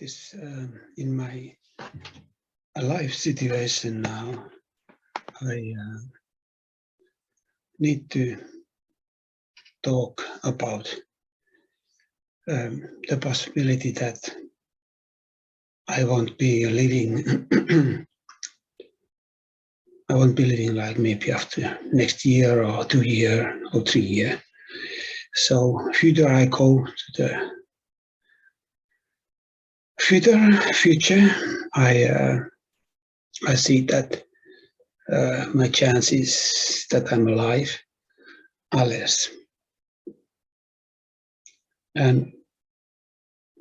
this in my life situation now. I need to talk about the possibility that I won't be living. I won't be living like maybe after next year or 2 years or 3 years. So future I go to the future. I see that my chances that I'm alive are less. And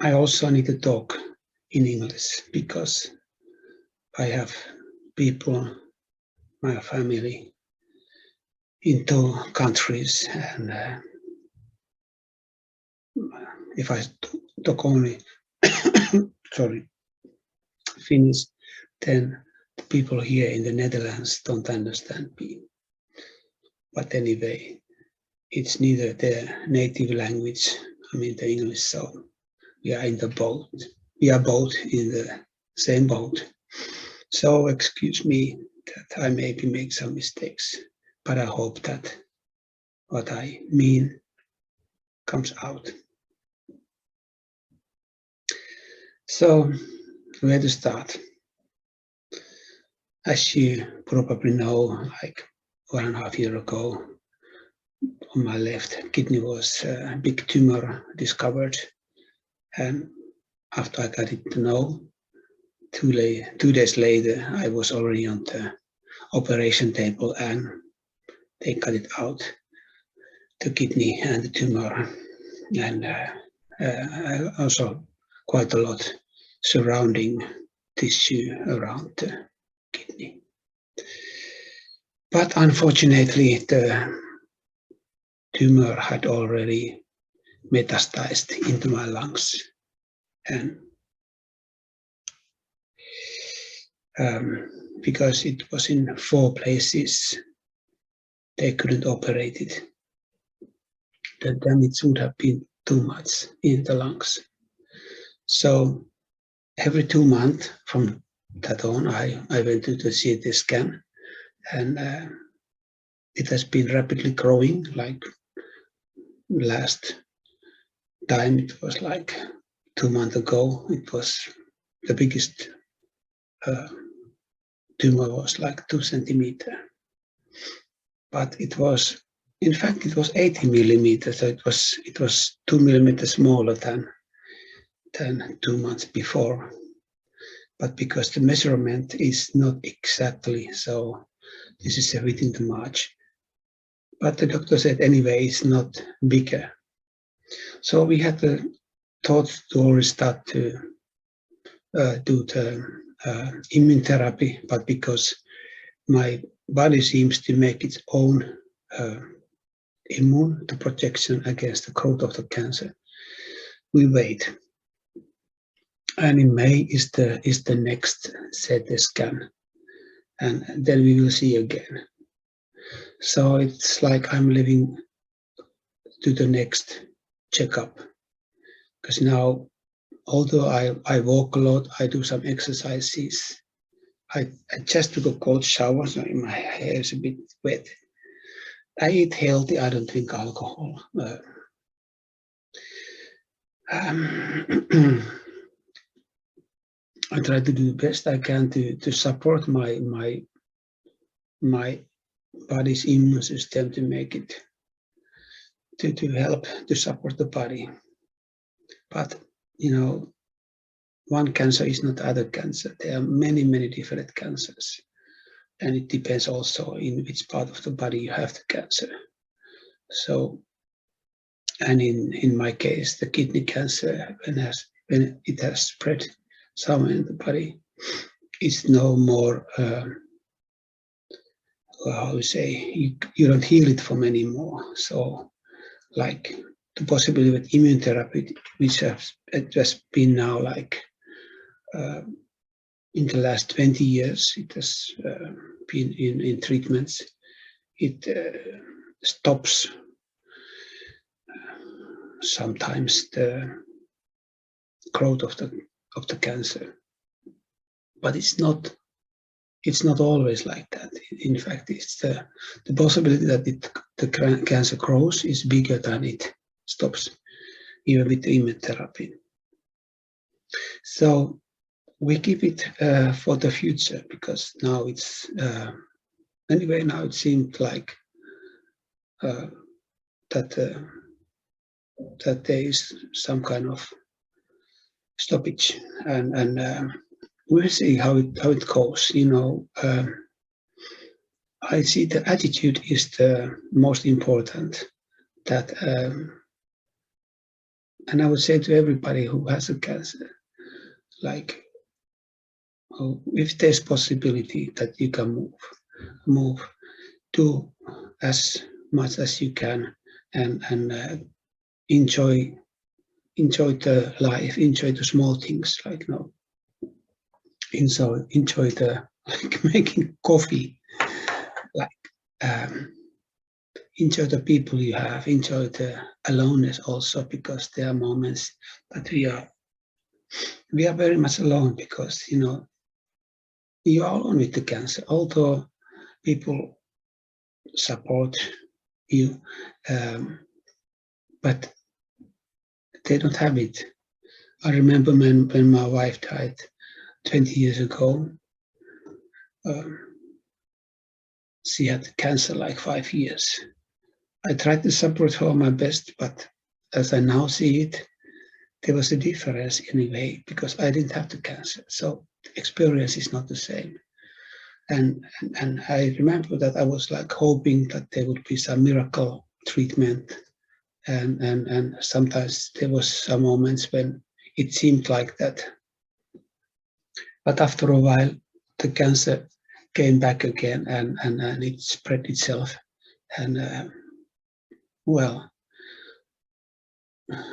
I also need to talk in English because I have people, my family, in 2 countries, and if I talk only Finnish, then the people here in the Netherlands don't understand me. But anyway, it's neither their native language, I mean the English, so we are in the boat. We are both in the same boat. So excuse me that I maybe make some mistakes, but I hope that what I mean comes out. So where to start? As you probably know, like 1.5 years ago, on my left kidney was a big tumor discovered, and after I got it to know, 2 days later, I was already on the operation table, and they cut it out, the kidney and the tumor, and also quite a lot surrounding tissue around the kidney. But unfortunately, the tumor had already metastasized into my lungs, and because it was in 4 places, they couldn't operate it. The damage would have been too much in the lungs. So every 2 months from that on, I went to the CT scan, and it has been rapidly growing. Like last time, it was like 2 months ago, it was the biggest tumor was like 2 centimeters. But it was, in fact, it was 80 millimeters, so it was 2 millimeters smaller than 2 months before. But because the measurement is not exactly, so this is within the March. But the doctor said anyway, it's not bigger. So we had the thought to already start to do the immune therapy, but because my body seems to make its own immune to protection against the growth of the cancer, we wait. And in May is the next CT scan, and then we will see again. So it's like I'm living to the next checkup, because now, although I walk a lot, I do some exercises. I just took a cold shower, so my hair is a bit wet. I eat healthy, I don't drink alcohol. I try to do the best I can to support my body's immune system, to make it to help to support the body. But you know, one cancer is not other cancer. There are many different cancers, and it depends also in which part of the body you have the cancer. So, and in my case, the kidney cancer, when it has spread somewhere in the body, it's no more, how you say, you don't heal it from anymore. So like the possibility with immune therapy, which has just been now like in the last 20 years, it has been in treatments. It stops sometimes the growth of the of the cancer. But it's not always like that. In fact, it's the possibility that the cancer grows is bigger than it stops, even with the immunotherapy. So we keep it for the future, because now it's anyway. Now it seemed like that there is some kind of stoppage, and we'll see how it goes. I see the attitude is the most important. That and I would say to everybody who has a cancer, like, if there's possibility that you can move, do as much as you can, and enjoy the life, enjoy the small things, like enjoy the like making coffee, like enjoy the people you have, enjoy the aloneness also, because there are moments that we are very much alone, because you are alone with the cancer, although people support you, but they don't have it. I remember when my wife died 20 years ago. She had cancer like 5 years. I tried to support her my best, but as I now see it, there was a difference anyway, because I didn't have the cancer. So the experience is not the same. And I remember that I was like hoping that there would be some miracle treatment. And sometimes there was some moments when it seemed like that. But after a while, the cancer came back again, and it spread itself. And well,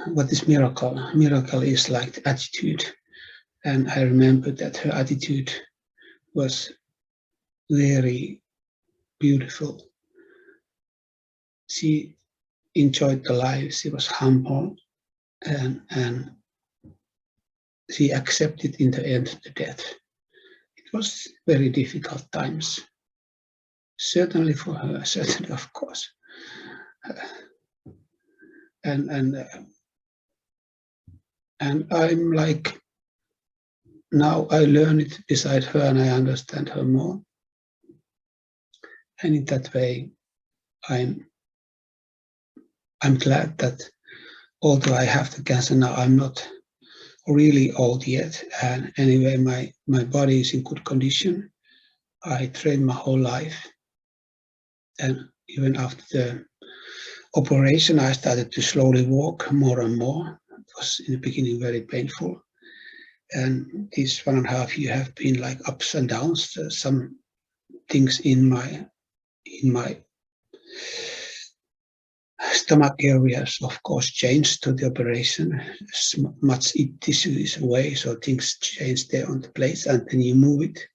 what is miracle? Miracle is like the attitude. And I remember that her attitude was very beautiful. She enjoyed the life. She was humble, and she accepted in the end the death. It was very difficult times, certainly for her, certainly, of course. And I'm like, now I learn it beside her, and I understand her more. And in that way, I'm glad that although I have the cancer now, I'm not really old yet. And anyway, my body is in good condition. I trained my whole life. And even after the operation, I started to slowly walk more and more. It was in the beginning very painful. And this 1.5 years have been like ups and downs. Some things in my stomach areas, of course, changed to the operation. Much tissue is away, so things change there on the place, and then you move it.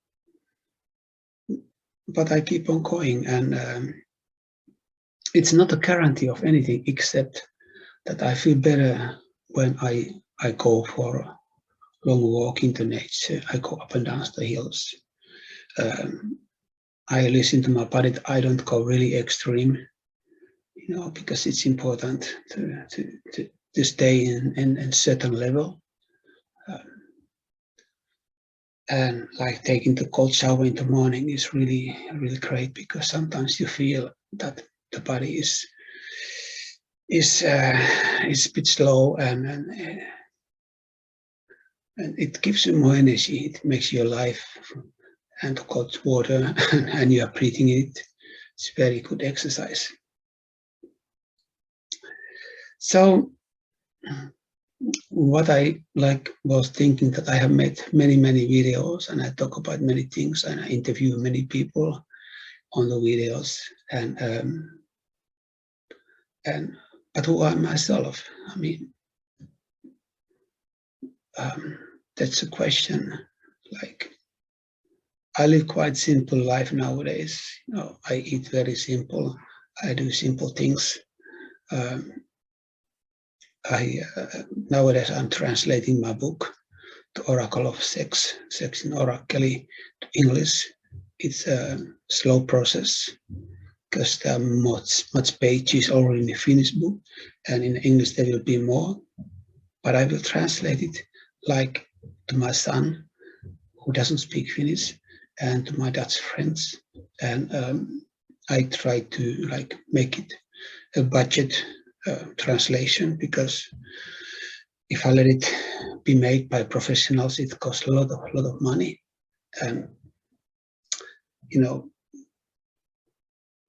But I keep on going, and it's not a guarantee of anything, except that I feel better when I go for a long walk in the nature. I go up and down the hills. I listen to my body. I don't go really extreme, because it's important to stay in a certain level. And like taking the cold shower in the morning is really, really great, because sometimes you feel that the body is a bit slow, and it gives you more energy. It makes your life, and the cold water, and you are breathing it. It's very good exercise. So what I was thinking that I have made many videos, and I talk about many things, and I interview many people on the videos, but who am myself? I mean, that's a question. Like, I live quite simple life nowadays. I eat very simple. I do simple things. Nowadays I'm translating my book the oracle of sex in oracally to English. It's a slow process because there are much pages already in the Finnish book, and in English there will be more. But I will translate it like to my son, who doesn't speak Finnish, and to my Dutch friends, and I try to like make it a budget translation, because if I let it be made by professionals, it costs a lot of money, and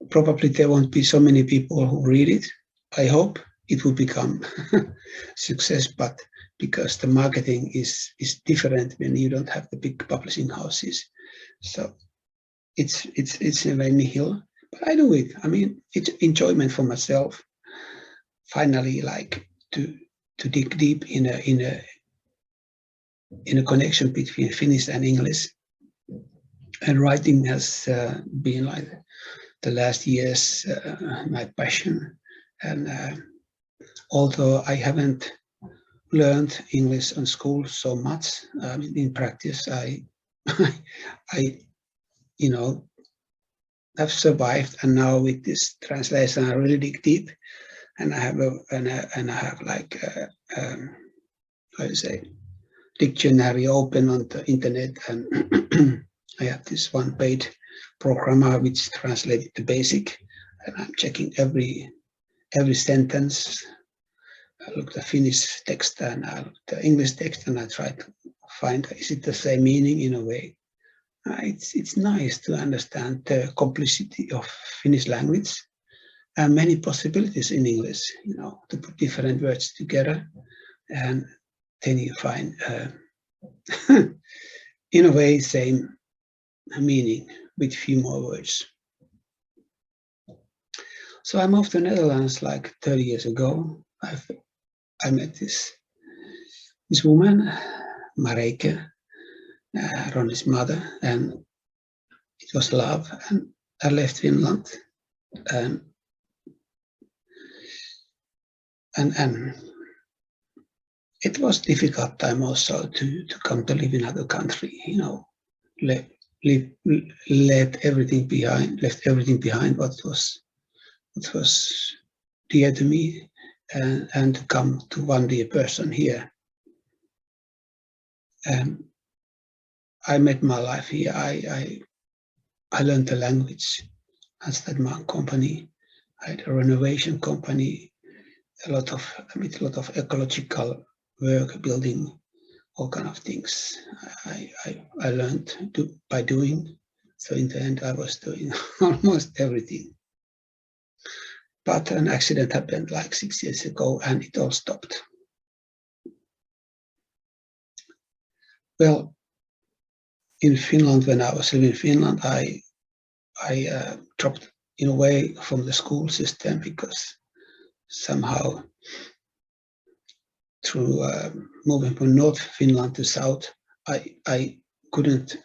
probably there won't be so many people who read it. I hope it will become success, but because the marketing is different when you don't have the big publishing houses, so it's a very hill. But I do it. I mean, it's enjoyment for myself. Finally, like to dig deep in a connection between Finnish and English, and writing has been like the last years my passion. And although I haven't learned English in school so much, in practice I have survived, and now with this translation I really dig deep, and I have like how to say, dictionary open on the internet, and I have this one paid programmer which translated the basic, and I'm checking every sentence. I look at the Finnish text and I look at the English text, and I try to find, is it the same meaning in a way. It's nice to understand the complexity of Finnish language and many possibilities in English, to put different words together, and then you find in a way same meaning with few more words. So I moved to the Netherlands like 30 years ago. I met this woman, Mareike, Ronnie's mother, and it was love, and I left Finland, and it was difficult time also to come to live in another country, left everything behind what was dear to me, and to come to one dear person here. I met my life here. I learned the language. I started my own company. I had a renovation company, a lot of ecological work, building all kind of things. I learned by doing. So in the end, I was doing almost everything. But an accident happened like 6 years ago, and it all stopped. Well, in Finland, when I was living in Finland, I dropped in a way from the school system, because somehow through moving from North Finland to South, I couldn't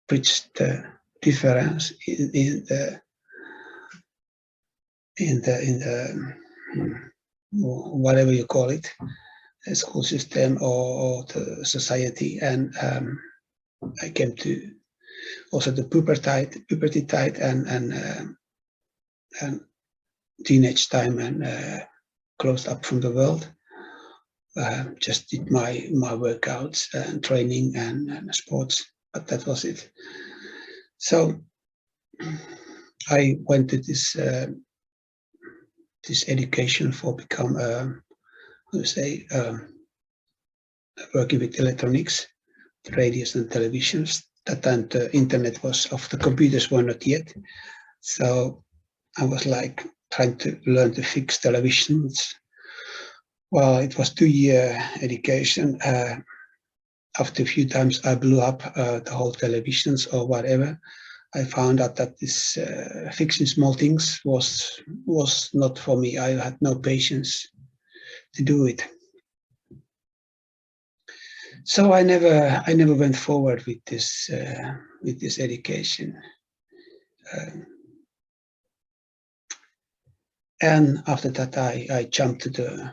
bridge the difference in the whatever you call it, the school system or the society, and I came to also the puberty tide and teenage time, and closed up from the world. Just did my workouts and training and sports, but that was it. So I went to this education for become working with electronics, radios and televisions. That time the internet was the computers were not yet. So I was like trying to learn to fix televisions. Well, it was 2-year education. After a few times I blew up the whole televisions or whatever. I found out that this fixing small things was not for me. I had no patience to do it. So I never went forward with this education. And after that, I jumped to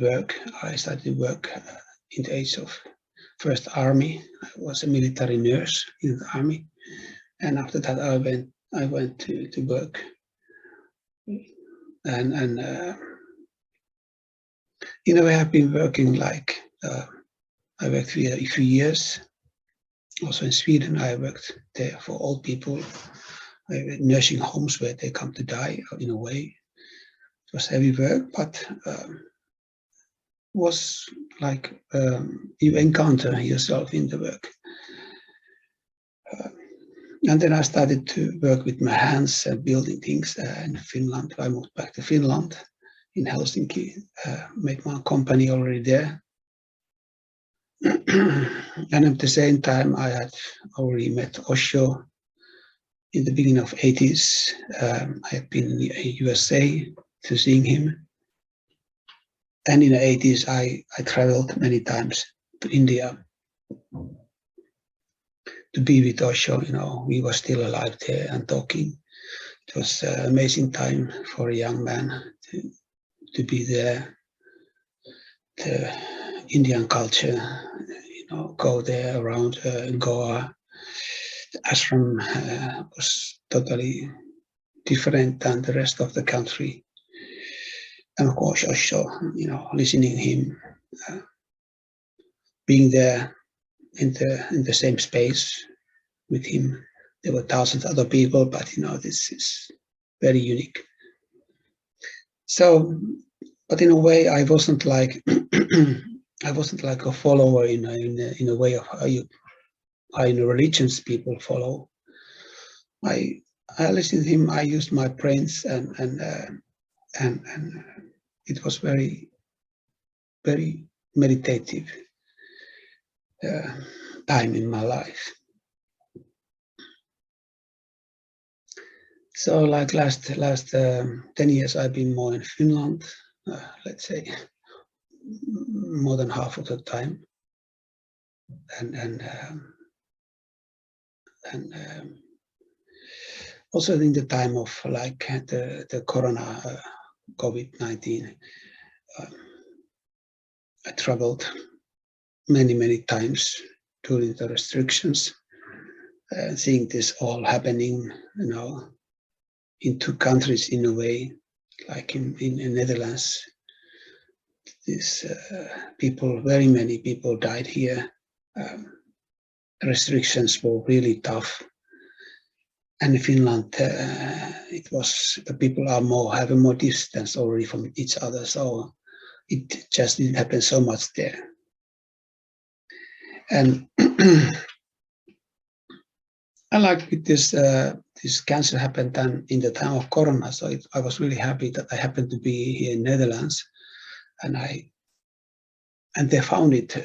work. I started work in the age of first army. I was a military nurse in the army, and after that I went to work, and in a way I've been working like I worked for a few years. Also in Sweden, I worked there for old people, nursing homes where they come to die. In a way, it was heavy work, but was like you encounter yourself in the work. And then I started to work with my hands, building things in Finland. I moved back to Finland, in Helsinki, made my company already there. And at the same time, I had already met Osho in the beginning of 80s. I had been in the USA to seeing him. And in the 80s, I traveled many times to India to be with Osho. You know, we were still alive there and talking. It was an amazing time for a young man to be there. The Indian culture, you know, go there around Goa. The ashram was totally different than the rest of the country. And of course, Osho, you know, listening to him, being there in the same space with him. There were thousands of other people, but you know, this is very unique. So, but in a way, I wasn't like I wasn't like a follower in a way of how in religions people follow. I listened to him. I used my brains, and it was very, very meditative time in my life. So, like last 10 years, I've been more in Finland. Let's say more than half of the time, and also in the time of like the Corona, COVID-19, I traveled many times during the restrictions, seeing this all happening, you know, in two countries in a way, like in Netherlands. These people, very many people died here. Restrictions were really tough. And in Finland, it was the people are have more distance already from each other, so it just didn't happen so much there. And I like with this cancer happened then in the time of Corona, so I was really happy that I happened to be here in Netherlands, and they found it,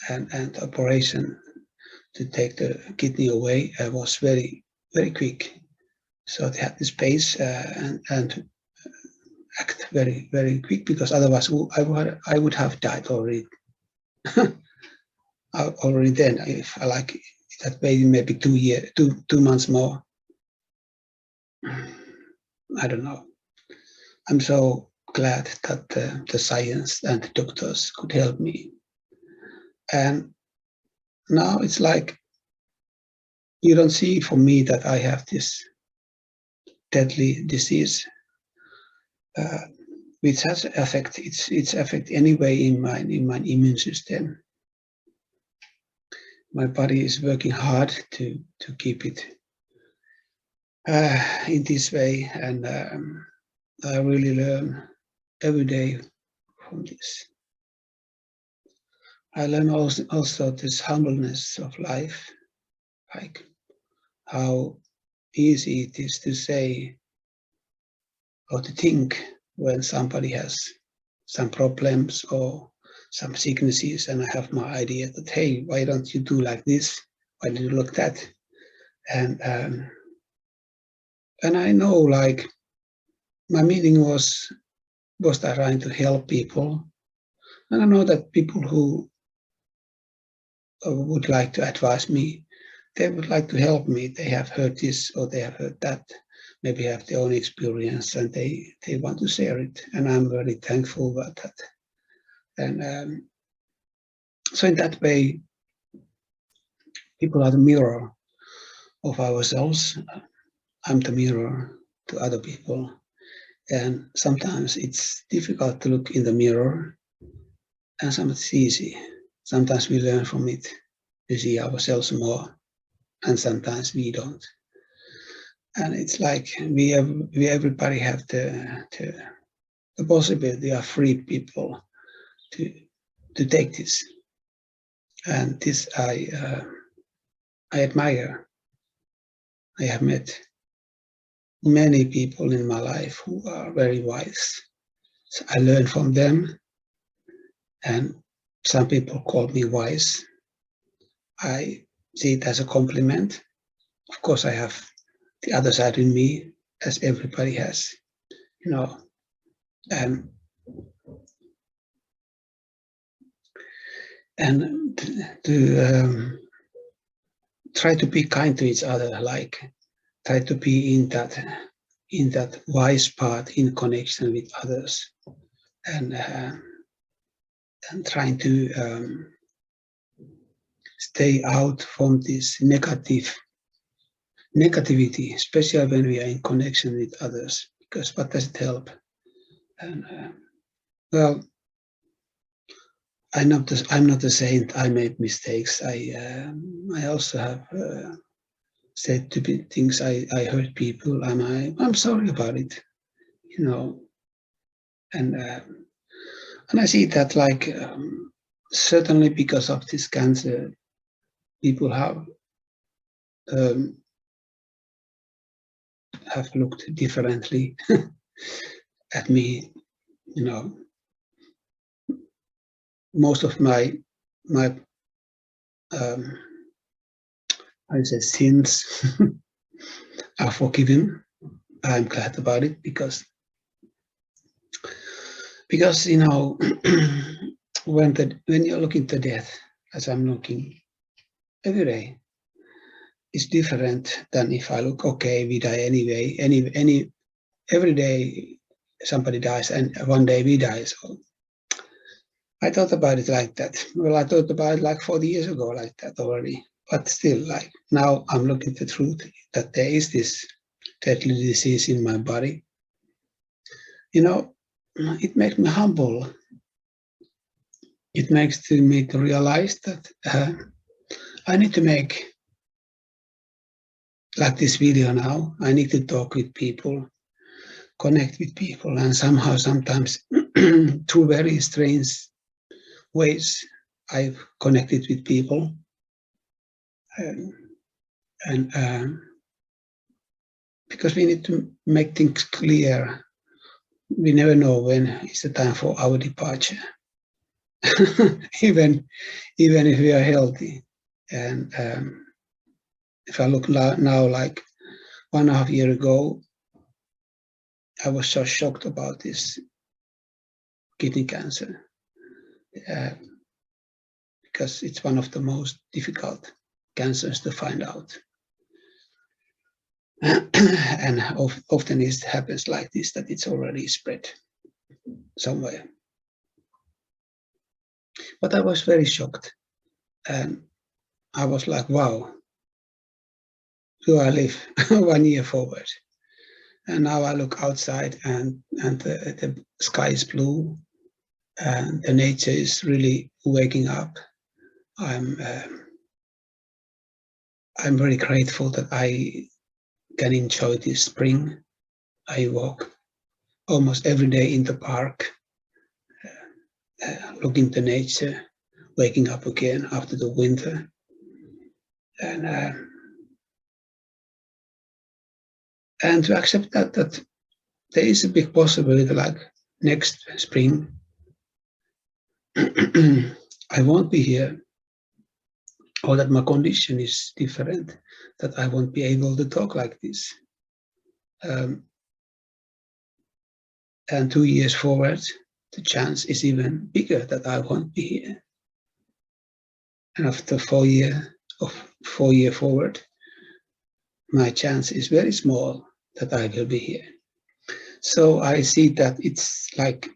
and the operation to take the kidney away was very quick. So they had the space and act very quick, because otherwise I would have died already. Already then, if I like that maybe 2 months more. I don't know. I'm so glad that the science and the doctors could help me. And now it's like you don't see for me that I have this deadly disease, which has effect. It's effect anyway in my immune system. My body is working hard to keep it in this way, and I really learn every day from this. I learn also this humbleness of life, like how easy it is to say or to think when somebody has some problems or some sicknesses, and I have my idea that, hey, why don't you do like this? Why do you look that? And I know, like, my meaning was trying to help people, and I know that people who would like to advise me, they would like to help me. They have heard this or they have heard that, maybe have their own experience, and they want to share it, and I'm very thankful about that. And So in that way, people are the mirror of ourselves. I'm the mirror to other people. And sometimes it's difficult to look in the mirror, and sometimes it's easy. Sometimes we learn from it to see ourselves more, and sometimes we don't. And it's like we everybody have the possibility of free people to take this. And this I admire. I have met many people in my life who are very wise. So I learn from them, and some people call me wise. I see it as a compliment. Of course, I have the other side in me, as everybody has, and to try to be kind to each other, like try to be in that wise part in connection with others, and trying to stay out from this negativity, especially when we are in connection with others, because what does it help? And well, I'm not a saint. I made mistakes. I also have said stupid things. I hurt people, and I'm sorry about it. And I see that, like, certainly because of this cancer, people have looked differently at me. Most of my I say sins are forgiven. I'm glad about it because when you're looking to death, as I'm looking every day, it's different than if I look, okay, we die anyway. Every day somebody dies, and one day we die. So I thought about it like that. Well, I thought about it like 40 years ago, like that already. But still, like, now I'm looking at the truth that there is this deadly disease in my body. It makes me humble. It makes me to realize that I need to make like this video now. I need to talk with people, connect with people, and somehow sometimes through very strange ways I've connected with people. And because we need to make things clear, we never know when is the time for our departure, even if we are healthy. And if I look now, like 1.5 years ago, I was so shocked about this kidney cancer, because it's one of the most difficult cancers to find out. And often it happens like this, that it's already spread somewhere. But I was very shocked, and I was like, wow, do I live 1 year forward? And now I look outside, and the sky is blue, and the nature is really waking up. I'm very grateful that I can enjoy this spring. I walk almost every day in the park, looking to nature, waking up again after the winter. And to accept that there is a big possibility, like next spring, I won't be here, or that my condition is different, that I won't be able to talk like this. And 2 years forward, the chance is even bigger that I won't be here. And after 4 year forward, my chance is very small that I will be here. So I see that it's like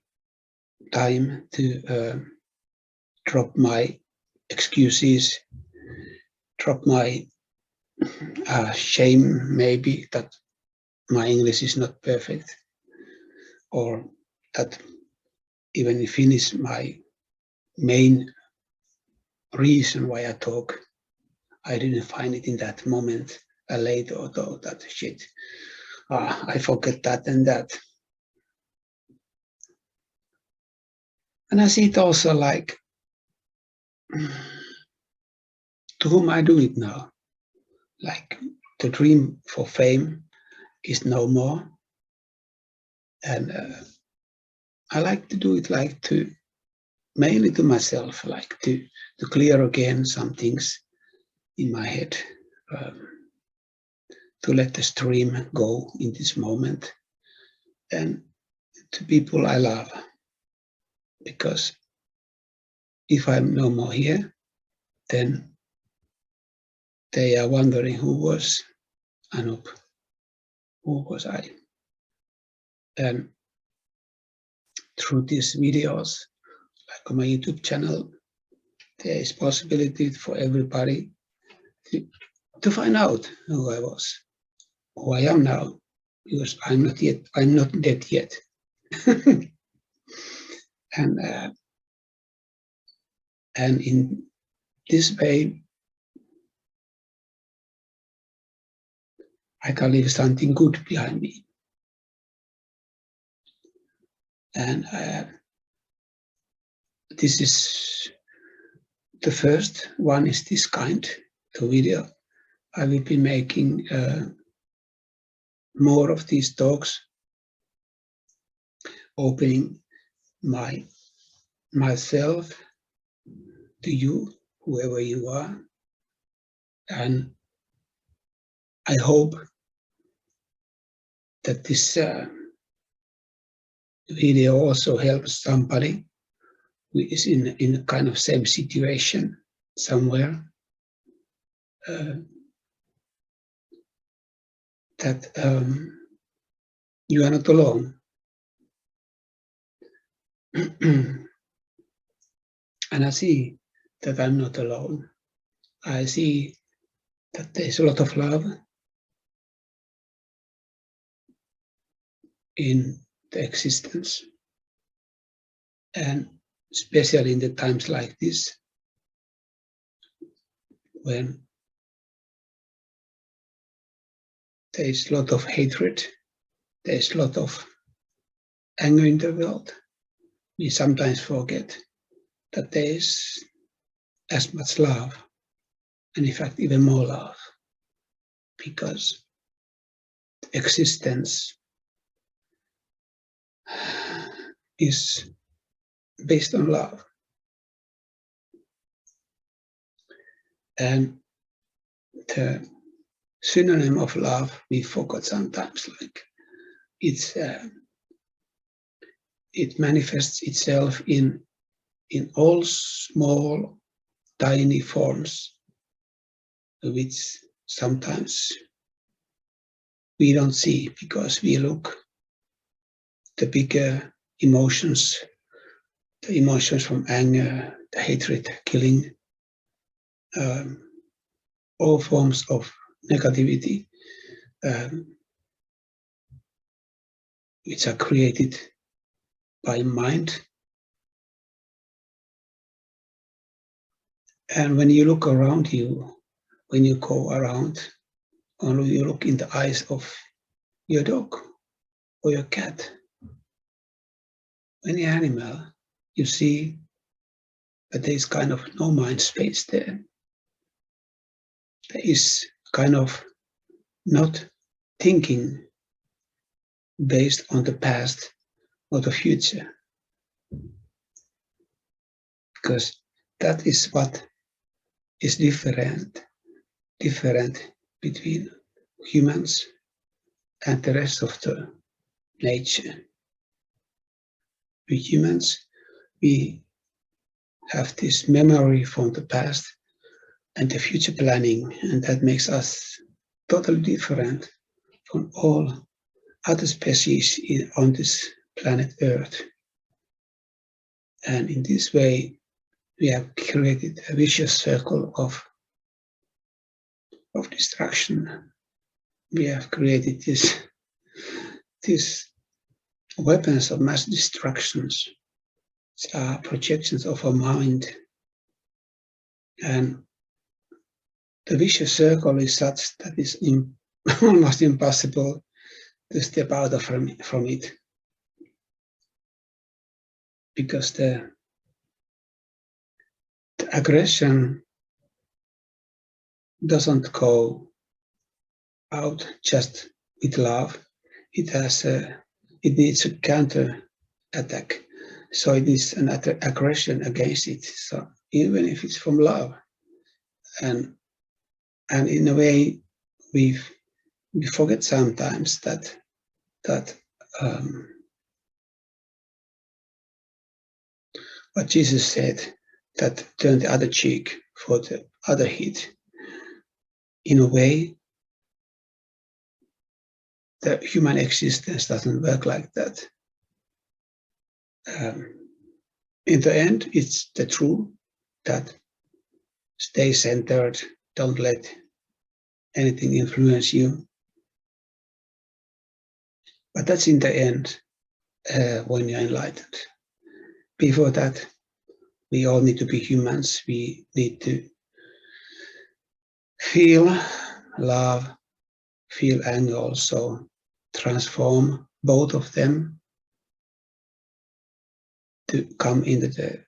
time to drop my excuses, drop my shame maybe that my English is not perfect, or that even in Finnish my main reason why I talk, I didn't find it in that moment. I later thought that shit, I forget that and that. And I see it also like, to whom I do it now. Like the dream for fame is no more. And I like to do it like to, mainly to myself, like to clear again some things in my head, to let the stream go in this moment, and to people I love. Because if I'm no more here, then they are wondering who was Anup, who was I. And through these videos, like on my YouTube channel, there is possibility for everybody to find out who I was, who I am now, because I'm not dead yet. And in this way, I can leave something good behind me. And this is the first one, is this kind of video. I will be making more of these talks, opening myself to you, whoever you are. And I hope that this video also helps somebody who is in a kind of same situation somewhere, that you are not alone. And I see that I'm not alone. I see that there's a lot of love in the existence, and especially in the times like this, when there's a lot of hatred, there's a lot of anger in the world, we sometimes forget that there is as much love, and in fact even more love, because existence is based on love. And the synonym of love we forgot sometimes, like it manifests itself in all small tiny forms, which sometimes we don't see because we look the bigger emotions, the emotions from anger, the hatred, killing, all forms of negativity, which are created by mind. And when you look around you, when you go around, or you look in the eyes of your dog or your cat, any animal, you see that there is kind of no mind space there. There is kind of not thinking based on the past or the future, because that is what is different between humans and the rest of the nature. We humans, we have this memory from the past and the future planning, and that makes us totally different from all other species on this planet Earth. And in this way, we have created a vicious circle of destruction. We have created these weapons of mass destructions. These are projections of our mind. And the vicious circle is such that it's almost impossible to step out from it. Because the aggression doesn't go out just with love. It needs a counter attack. So it is an aggression against it. So even if it's from love, and in a way we forget sometimes that what Jesus said, that turn the other cheek for the other hit. In a way, the human existence doesn't work like that. In the end, it's the truth that stay centered, don't let anything influence you. But that's in the end, when you're enlightened. Before that, we all need to be humans. We need to feel love, feel anger also, transform both of them to come into the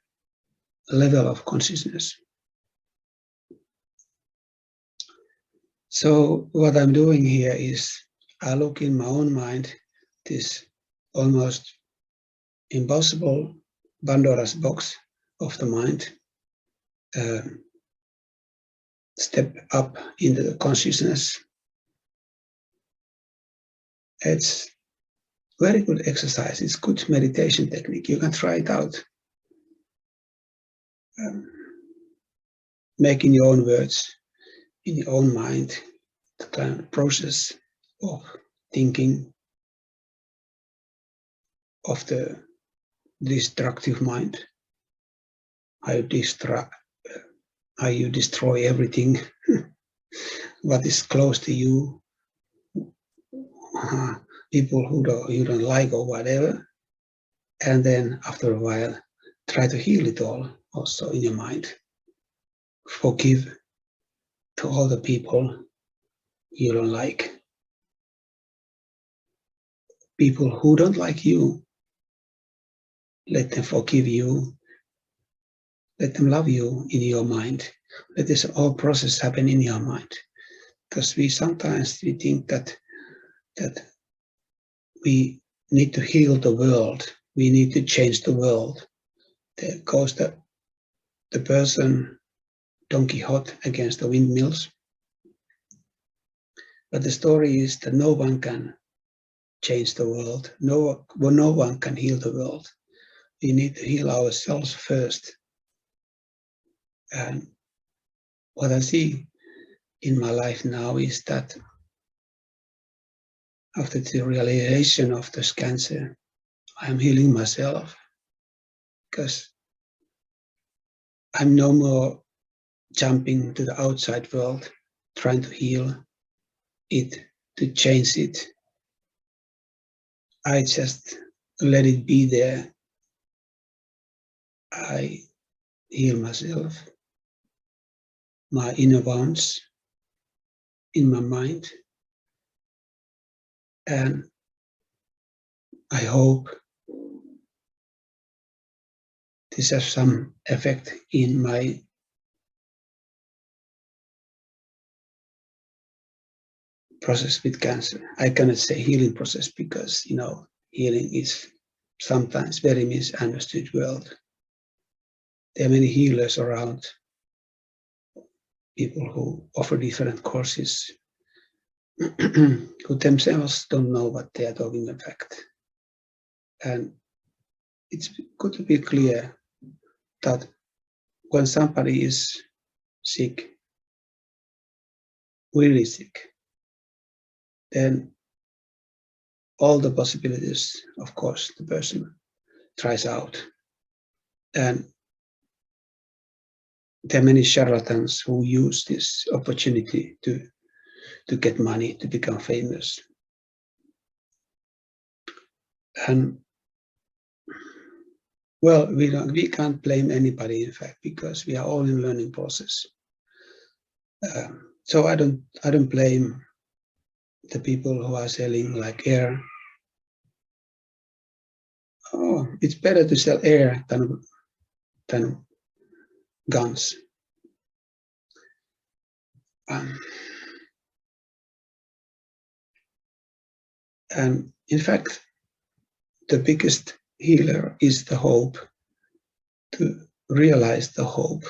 level of consciousness. So what I'm doing here is I look in my own mind, this almost impossible Pandora's box of the mind, step up into the consciousness. It's very good exercise. It's good meditation technique. You can try it out. Make in your own words, in your own mind, the kind of process of thinking of the destructive mind, how you destroy everything what is close to you, people who you don't like or whatever, and then after a while try to heal it all also in your mind. Forgive to all the people you don't like. People who don't like you, let them forgive you. Let them love you in your mind. Let this whole process happen in your mind. Because sometimes we think that we need to heal the world. We need to change the world. There goes the person Don Quixote against the windmills. But the story is that no one can change the world. No one can heal the world. We need to heal ourselves first. And what I see in my life now is that after the realization of this cancer, I'm healing myself, because I'm no more jumping to the outside world, trying to heal it, to change it. I just let it be there. I heal myself, my inner wounds in my mind. And I hope this has some effect in my process with cancer. I cannot say healing process because, healing is sometimes very misunderstood word. There are many healers around, people who offer different courses, who themselves don't know what they are talking about. And it's good to be clear that when somebody is sick, really sick, then all the possibilities, of course, the person tries out. And there are many charlatans who use this opportunity to get money, to become famous. And well, we can't blame anybody, in fact, because we are all in learning process. So I don't blame the people who are selling like air. Oh, it's better to sell air than guns. And in fact, the biggest healer is the hope, to realize the hope,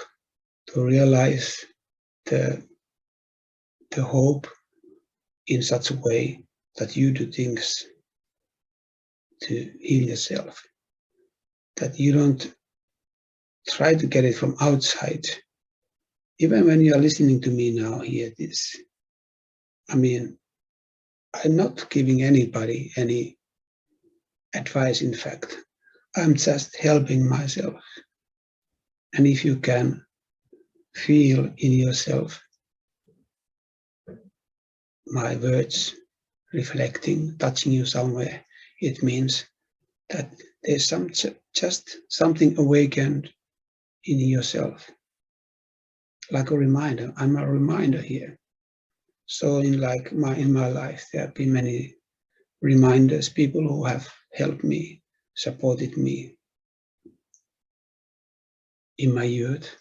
to realize the hope in such a way that you do things to heal yourself, that you don't try to get it from outside. Even when you are listening to me now, hear this. I mean, I'm not giving anybody any advice, in fact. I'm just helping myself. And if you can feel in yourself my words reflecting, touching you somewhere, it means that there's just something awakened in yourself. Like a reminder. I'm a reminder here. So in my life, there have been many reminders, people who have helped me, supported me in my youth,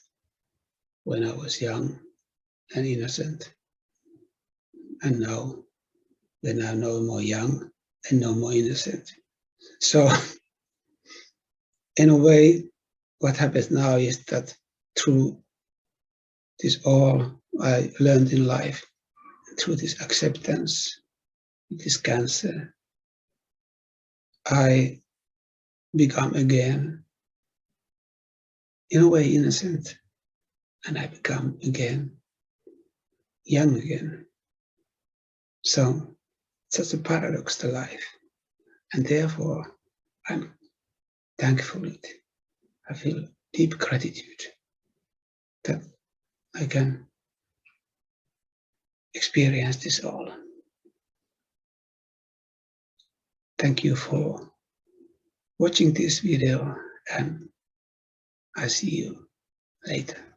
when I was young and innocent. And now, when I'm no more young and no more innocent. So in a way, what happens now is that through this all I learned in life, through this acceptance, this cancer, I become again, in a way, innocent, and I become again young again. So it's such a paradox to life, and therefore I'm thankful. I feel deep gratitude that I can experience this all. Thank you for watching this video, and I see you later.